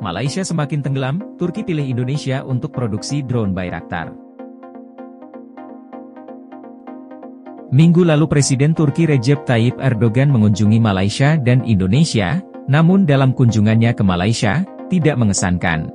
Malaysia semakin tenggelam, Turki pilih Indonesia untuk produksi drone Bayraktar. Minggu lalu Presiden Turki Recep Tayyip Erdogan mengunjungi Malaysia dan Indonesia, namun dalam kunjungannya ke Malaysia, tidak mengesankan.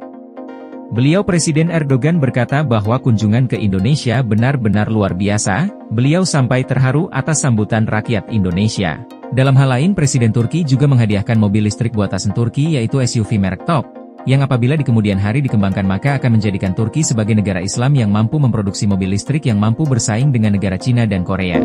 Presiden Erdogan berkata bahwa kunjungan ke Indonesia benar-benar luar biasa, beliau sampai terharu atas sambutan rakyat Indonesia. Dalam hal lain Presiden Turki juga menghadiahkan mobil listrik buatan Turki yaitu SUV merek top, yang apabila di kemudian hari dikembangkan maka akan menjadikan Turki sebagai negara Islam yang mampu memproduksi mobil listrik yang mampu bersaing dengan negara Cina dan Korea.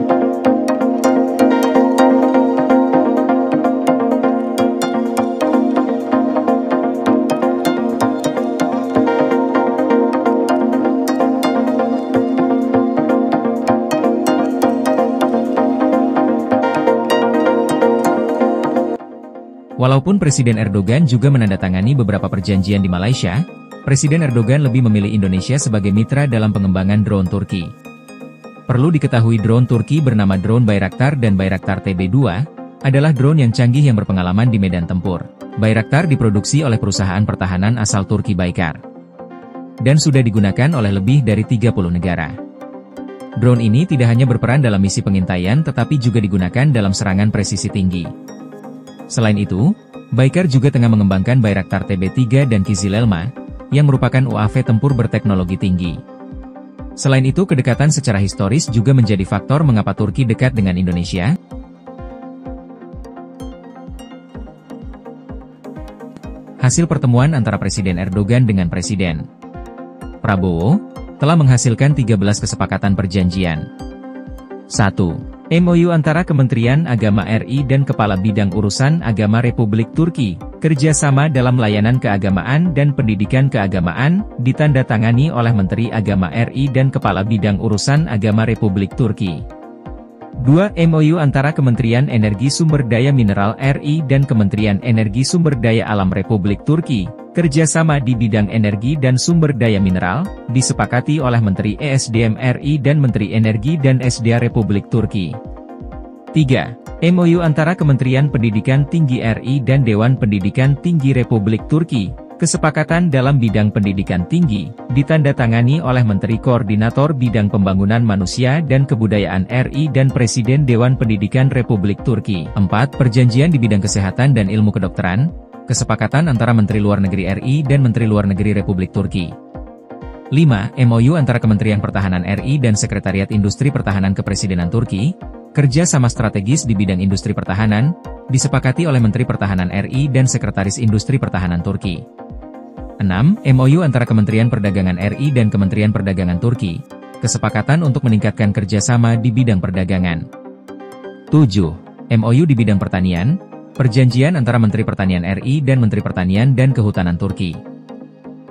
Walaupun Presiden Erdogan juga menandatangani beberapa perjanjian di Malaysia, Presiden Erdogan lebih memilih Indonesia sebagai mitra dalam pengembangan drone Turki. Perlu diketahui drone Turki bernama drone Bayraktar dan Bayraktar TB2, adalah drone yang canggih yang berpengalaman di medan tempur. Bayraktar diproduksi oleh perusahaan pertahanan asal Turki Baykar, dan sudah digunakan oleh lebih dari 30 negara. Drone ini tidak hanya berperan dalam misi pengintaian tetapi juga digunakan dalam serangan presisi tinggi. Selain itu, Baykar juga tengah mengembangkan Bayraktar TB3 dan Kizilelma, yang merupakan UAV tempur berteknologi tinggi. Selain itu, kedekatan secara historis juga menjadi faktor mengapa Turki dekat dengan Indonesia. Hasil pertemuan antara Presiden Erdogan dengan Presiden Prabowo telah menghasilkan 13 kesepakatan perjanjian. 1. MOU antara Kementerian Agama RI dan Kepala Bidang Urusan Agama Republik Turki, kerjasama dalam layanan keagamaan dan pendidikan keagamaan, ditandatangani oleh Menteri Agama RI dan Kepala Bidang Urusan Agama Republik Turki. 2. MOU antara Kementerian Energi Sumber Daya Mineral RI dan Kementerian Energi Sumber Daya Alam Republik Turki, kerjasama di bidang energi dan sumber daya mineral, disepakati oleh Menteri ESDM RI dan Menteri Energi dan SDA Republik Turki. 3. MOU antara Kementerian Pendidikan Tinggi RI dan Dewan Pendidikan Tinggi Republik Turki, kesepakatan dalam bidang pendidikan tinggi, ditandatangani oleh Menteri Koordinator Bidang Pembangunan Manusia dan Kebudayaan RI dan Presiden Dewan Pendidikan Republik Turki. 4. Perjanjian di bidang kesehatan dan ilmu kedokteran, kesepakatan antara Menteri Luar Negeri RI dan Menteri Luar Negeri Republik Turki. 5. MOU antara Kementerian Pertahanan RI dan Sekretariat Industri Pertahanan Kepresidenan Turki, kerja sama strategis di bidang industri pertahanan, disepakati oleh Menteri Pertahanan RI dan Sekretaris Industri Pertahanan Turki. 6. MOU antara Kementerian Perdagangan RI dan Kementerian Perdagangan Turki, kesepakatan untuk meningkatkan kerjasama di bidang perdagangan. 7. MOU di bidang pertanian, perjanjian antara Menteri Pertanian RI dan Menteri Pertanian dan Kehutanan Turki.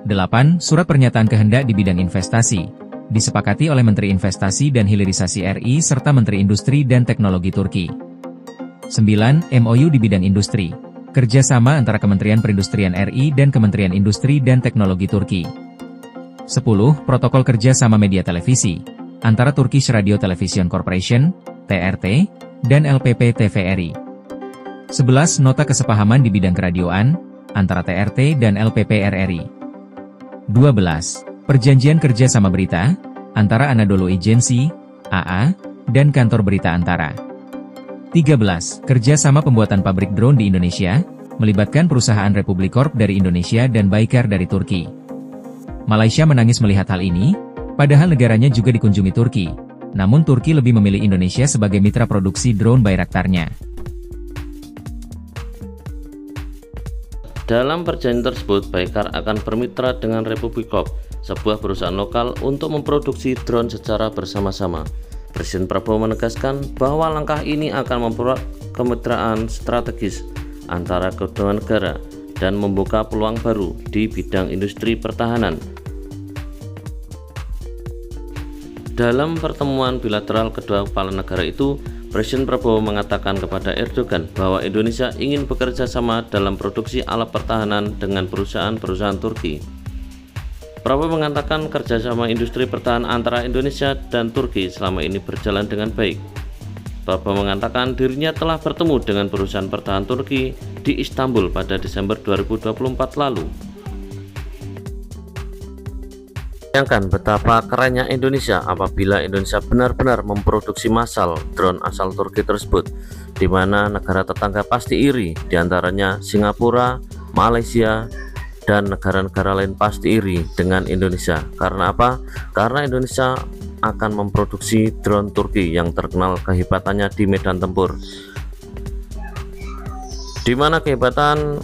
8. Surat pernyataan kehendak di bidang investasi, disepakati oleh Menteri Investasi dan Hilirisasi RI serta Menteri Industri dan Teknologi Turki. 9. MOU di bidang industri, kerjasama antara Kementerian Perindustrian RI dan Kementerian Industri dan Teknologi Turki. 10. Protokol kerja sama media televisi, antara Turkish Radio Television Corporation, TRT, dan LPP TVRI. 11. Nota kesepahaman di bidang keradioan, antara TRT dan LPP RRI. 12. Perjanjian kerja sama berita, antara Anadolu Agency, AA, dan Kantor Berita Antara. 13. Kerja sama pembuatan pabrik drone di Indonesia, melibatkan perusahaan Republic Corp dari Indonesia dan Baykar dari Turki. Malaysia menangis melihat hal ini, padahal negaranya juga dikunjungi Turki, namun Turki lebih memilih Indonesia sebagai mitra produksi drone Bayraktarnya. Dalam perjanjian tersebut, Baykar akan bermitra dengan Republic Corp, sebuah perusahaan lokal untuk memproduksi drone secara bersama-sama. Presiden Prabowo menegaskan bahwa langkah ini akan memperkuat kemitraan strategis antara kedua negara dan membuka peluang baru di bidang industri pertahanan. Dalam pertemuan bilateral kedua kepala negara itu, Presiden Prabowo mengatakan kepada Erdogan bahwa Indonesia ingin bekerja sama dalam produksi alat pertahanan dengan perusahaan-perusahaan Turki. Prabowo mengatakan kerjasama industri pertahanan antara Indonesia dan Turki selama ini berjalan dengan baik. Prabowo mengatakan dirinya telah bertemu dengan perusahaan pertahanan Turki di Istanbul pada Desember 2024 lalu. Bayangkan betapa kerennya Indonesia apabila Indonesia benar-benar memproduksi massal drone asal Turki tersebut, di mana negara tetangga pasti iri, diantaranya Singapura, Malaysia, dan negara-negara lain pasti iri dengan Indonesia. Karena apa? Karena Indonesia akan memproduksi drone Turki yang terkenal kehebatannya di medan tempur, di mana kehebatan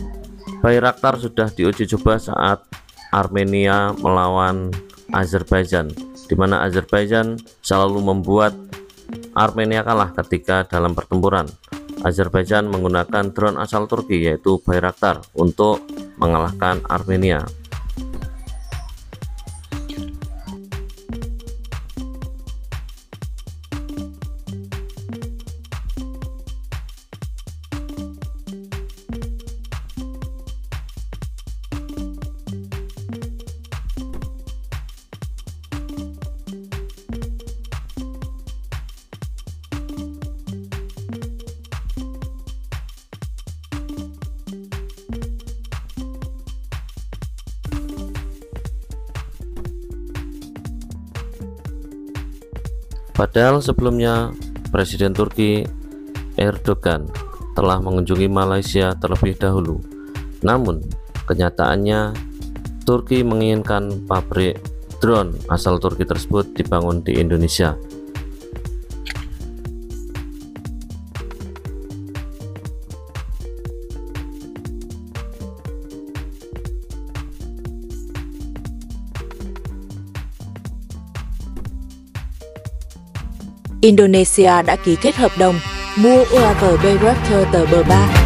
Bayraktar sudah diuji coba saat Armenia melawan Azerbaijan, di mana Azerbaijan selalu membuat Armenia kalah ketika dalam pertempuran. Azerbaijan menggunakan drone asal Turki yaitu Bayraktar untuk mengalahkan Armenia. Padahal sebelumnya Presiden Turki Erdogan telah mengunjungi Malaysia terlebih dahulu. Namun kenyataannya Turki menginginkan pabrik drone asal Turki tersebut dibangun di Indonesia. Indonesia đã ký kết hợp đồng mua UAV Bayraktar tờ bờ 3